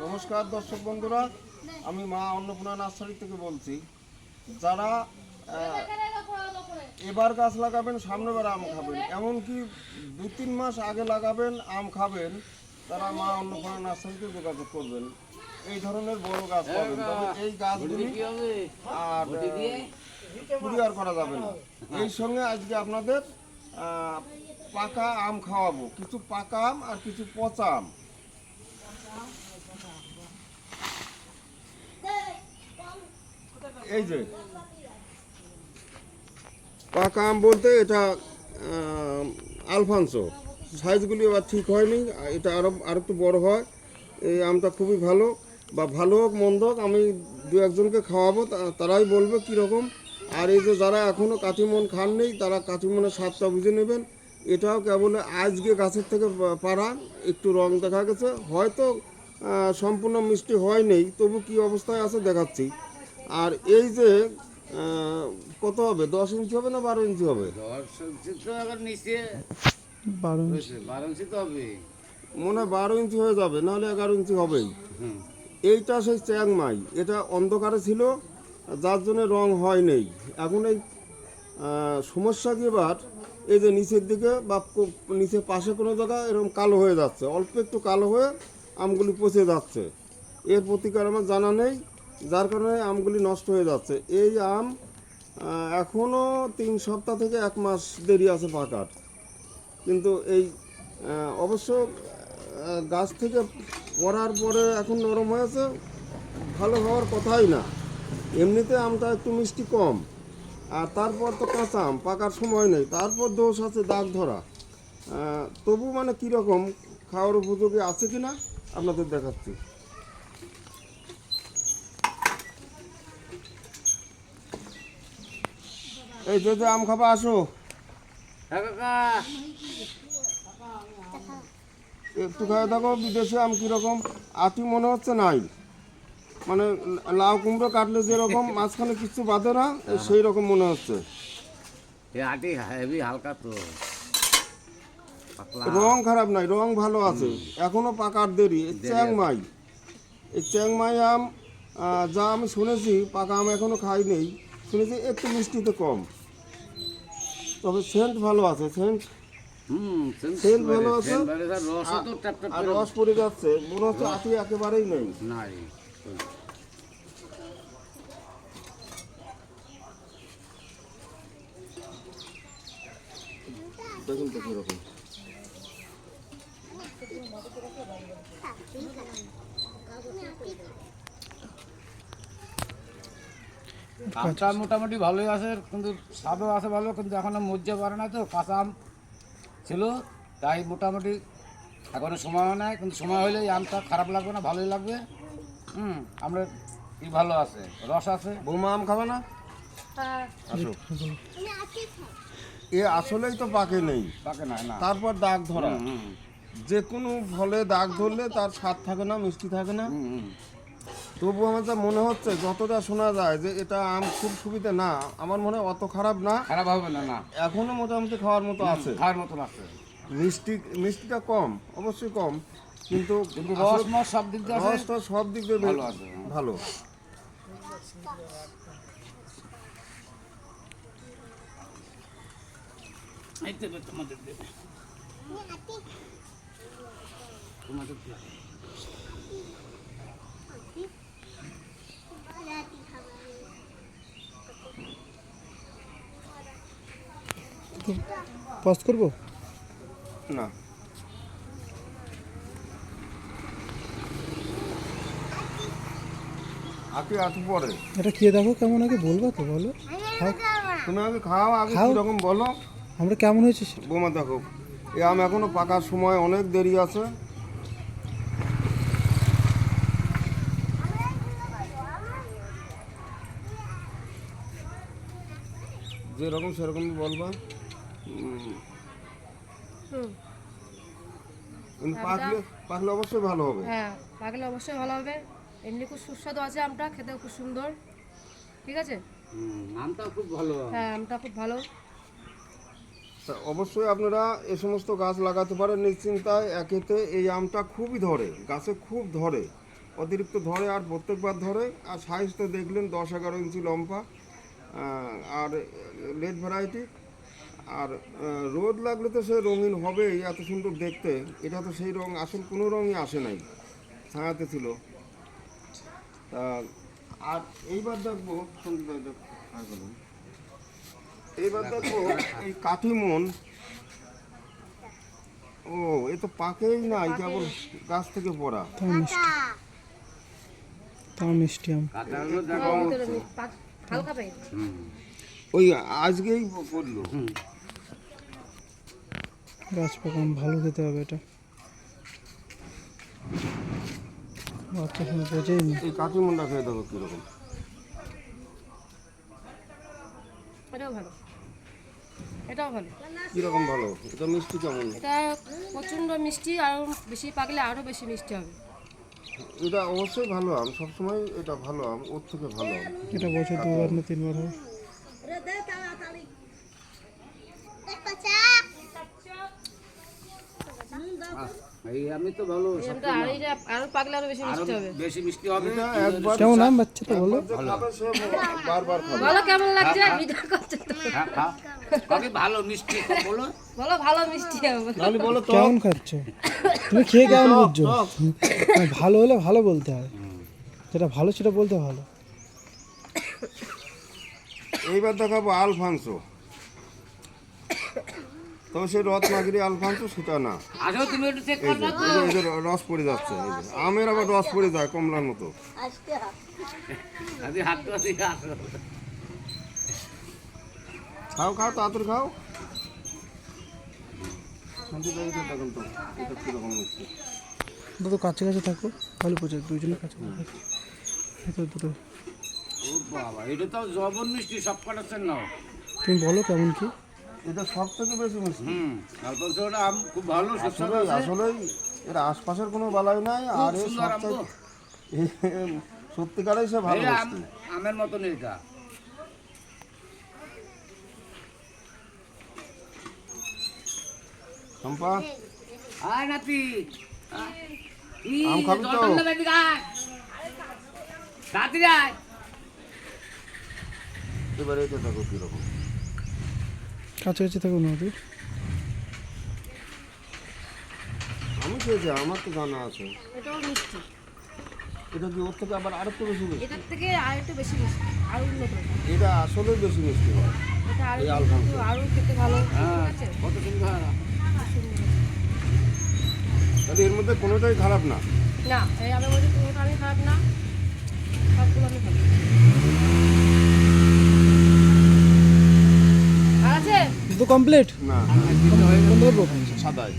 নমস্কার দর্শক বন্ধুরা, আমি মা অন্নপূর্ণা নার্সারি থেকে বলছি। যারা এবার গাছ লাগাবেন, সামনেবার আম খাবেন, এমনকি 2-3 মাস আগে লাগাবেন আম খাবেন, তারা মা অন্নপূর্ণা নার্সারিতে যোগাযোগ করবেন। এই ধরনের বড় গাছ পাবেন, তবে এই গাছগুলি আর কুরিয়ার করা যাবে না। এই সঙ্গে আজকে আপনাদের পাকা আম খাওয়াবো, কিছু পাকা আম আর কিছু পচা আম। এই যে পাকা আম বলতে এটা আলফানসো, সাইজগুলি এবার ঠিক হয়নি, এটা আরো একটু বড় হয়। এই আমটা খুবই ভালো, বা ভালো হোক মন্দ হোক, আমি দু একজনকে খাওয়াবো, তারাই বলবে কীরকম। আর এই যে যারা এখনও কাঠিমন খান নেই, তারা কাঠিমনের স্বাদটা বুঝে নেবেন। এটাও কেবল আজকে গাছের থেকে পাড়া, একটু রং দেখা গেছে, হয়তো সম্পূর্ণ মিষ্টি হয় নেই, তবু কী অবস্থায় আছে দেখাচ্ছি। আর এই যে কত হবে, 10 ইঞ্চি হবে না 12 ইঞ্চি হবে? 12 ইঞ্চি তো হবে, মনে হয় 12 ইঞ্চি হয়ে যাবে, নাহলে 11 ইঞ্চি হবেই। এইটা সেই চ্যাংমাই, এটা অন্ধকারে ছিল, যার জন্য রং হয় নেই। এখন এই সমস্যা কি, এবার এই যে নিচের দিকে বা নিচের পাশে কোনো জায়গা এরকম কালো হয়ে যাচ্ছে, অল্প একটু কালো হয়ে আমগুলি পচে যাচ্ছে। এর প্রতিকার আমার জানা নেই, যার কারণে আমগুলি নষ্ট হয়ে যাচ্ছে। এই আম এখনও 3 সপ্তাহ থেকে 1 মাস দেরি আছে পাকার। কিন্তু এই অবশ্য গাছ থেকে পড়ার পরে এখন নরম হয়েছে, ভালো হওয়ার কথাই না। এমনিতে আমটা একটু মিষ্টি কম, আর তারপর তো কাঁচা আম, পাকার সময় নেই, তারপর দোষ আছে দাগ ধরা। তবু মানে কীরকম খাওয়ার উপযোগী আছে কি না আপনাদের দেখাচ্ছি। এই যে আম খাবা, আসো একটু খাওয়া দেখো বিদেশে আম কীরকম। আটি মনে হচ্ছে নাই, মানে লাউ কুমড়ো কাটলে যেরকম মাঝখানে কিছু বাঁধে না, সেই রকম মনে হচ্ছে। হালকা তো রং খারাপ নাই, রং ভালো আছে, এখনো পাকার দেরি। চ্যাংমাই, এই চ্যাংমাই আম যা আমি শুনেছি, পাকা আম এখনো খাই নেই, শুনেছি একটু মিষ্টিতে কম, তবে সেন্ট ভালো আছে, সেন্ট ভালো আছে, আর রস পড়ে যাচ্ছে, মনে হচ্ছে আটি একেবারেই নেই। দেখুন তো কীরকম। আমটা মোটামুটি ভালোই আছে, কিন্তু স্বাদও আছে ভালো, কিন্তু এখনো মজ্জা পারে না তো। কাঁচা আম ছিল তাই মোটামুটি এখনো সময় হয় নাই, কিন্তু সময় হলে এই আমটা খারাপ লাগবে না, ভালোই লাগবে। আমরা কি ভালো আছে, রস আছে। বৌমা আম খাবে না? আসো। এ আসলেই তো পাকে নেই, পাকে না, না। তারপর দাগ ধরা। যে কোনো ফলে দাগ ধরলে তার স্বাদ থাকে না, মিষ্টি থাকে না। তবু আমার যা মনে হচ্ছে, যতটা শোনা যায় যে এটা আম খুব সুবিধা না, আমার মনে হয় অত খারাপ না, খারাপ হবে না, না। এখনো মোটামুটি খাওয়ার মতো আছে, খাওয়ার মতন আছে। মিষ্টিটা কম, অবশ্যই কম, কিন্তু রস সব দিক দিয়ে রসটা সব দিক দিয়ে ভালো আছে, ভালো। তোমাদের দেবে, তোমাদের দেবে। পজ করবো না, আটি পরে এটা খেয়ে দেখো কেমন আগে বলবা তো, বলো। তুমি আগে খাও, আগে কীরকম বলো আমরা কেমন হয়েছে সেটা। বোমা দেখো, এই আম এখনো পাকার সময় অনেক দেরি আছে। যেরকম সেরকমই বলবা। পাকলে অবশ্যই ভালো হবে। হ্যাঁ, পাকলে অবশ্যই ভালো হবে। এমনি খুব সুস্বাদু আছে আমটা, খেতেও খুব সুন্দর। ঠিক আছে, আমটা খুব ভালো। হ্যাঁ, আমটা খুব ভালো। অবশ্যই আপনারা এ সমস্ত গাছ লাগাতে পারেন নিশ্চিন্তায়। একেতে এই আমটা খুবই ধরে, গাছে খুব ধরে, অতিরিক্ত ধরে আর প্রত্যেকবার ধরে। আর সাইজ তো দেখলেন 10-11 ইঞ্চি লম্বা, আর লেট ভ্যারাইটি। আর রোদ লাগলে তো সে রঙিন হবেই, এত সুন্দর দেখতে। এটা তো সেই রং, আসল কোনো রঙই আসে নাই, ছায়াতে ছিল। তা আর এইবার দেখবো সন্দীপ ভাই, এইবার দেখবো এই কাঠিমন। ও, এ তো পাকেই নাই, কেবল গাছ থেকে পড়া। তাও মিষ্টি আম। কাঁচা হলো দেখো। ভিতরে হালকা পাই। ওই আজকেই পড়লো। গাছ পাকা আম ভালো খেতে হবে এটা। বাচ্চা সময় বোঝেই না। এই কাঠিমনটা খেয়ে দেখো কিরকম। এটাও ভালো, এটাও ভালো। কিরকম ভালো? এটা মিষ্টি কেমন? এটা প্রচণ্ড মিষ্টি, আর বেশি পাকলে আরও বেশি মিষ্টি হবে। এটা অবশ্যই ভালো আম, সবসময় এটা ভালো আম, ওর থেকে ভালো আম। এটা বছর 2বার না 3বার হয়। এই আমি তো ভালো এই আমটা আর এটা আরও পাকলে আরও বেশি মিষ্টি হবে। বেশি মিষ্টি হবে। এটা একবার কেমন আম বাচ্চা তো বলো? যে খাবে সে বারবার খাবে। বলো কেমন লাগছে? ভিডিও করছে তো। হ্যাঁ, খাও। কবে ভালো মিষ্টি বলো। বলো ভালো মিষ্টি হবে। তাহলে বলো তো। কেমন খাচ্ছ? তুমি খেয়ে কেমন বুঝছো? না, ভালো হলে ভালো বলতে হয়, যেটা ভালো সেটা বলতে ভালো। এইবার দেখাবো আলফানসো। তবে সেই রত্নাগিরি আলফানসো সেটা না। আসো তুমি একটু চেক এই করো। যে এই যে রস পড়ে যাচ্ছে, এই যে আমের আবার রস পড়ে যায় কমলার মতো। আদি হাত ধরে আসো। খাও খাও, তাড়াতাড়ি খাও। শান্তি দেখুন তো এটা কিরকম মিষ্টি। তো কাছাকাছি থাকো, ভালো বোঝা, দুজনের কাছে থাকো। এটা দুটো ও বাবা, এটা তো জবর মিষ্টি, সব কটাচ্ছেন নাও। তুমি বলো কেমন কি? এটা সব থেকে বেশি মিষ্টি। আলফানসোটা আম খুব ভালো, সুস্বাদু আসলে আছে। আসলেই এর আশপাশের কোনো বালাই নাই। আর খুব এর সুন্দর আম তো। সবচেয়ে সত্যিকারেই সে ভালো এই আম মিষ্টি। আমের মতন এটা। চম্পা, আয় নাতি। কি আম খাবি তো? জল ঠান্ডা বেঁধে গায়। তাড়াতাড়ি আয়। এবারে এটা দেখো কিরকম। কাছাকাছি থাকো নদী। আমি খেয়েছি, আমার তো জানা আছে। এটাও মিষ্টি, এটা কি ওর থেকে আবার আরো একটু বেশি মিষ্টি? এটার থেকে আর একটু বেশি মিষ্টি, আরও উন্নত। এটা আসলে বেশি মিষ্টি হয়। এটা আরও এই আলফানসো। আরও খেতে ভালো। হ্যাঁ, ঠিক আছে? কত সুন্দর। তাহলে এর মধ্যে কোনোটাই খারাপ না। না, এই আমের মধ্যে কোনোটা আমি খারাপ না, সবগুলো আমি ভালো। আর আছে? তো কমপ্লিট। না, বন্ধ করবো? সাদাই।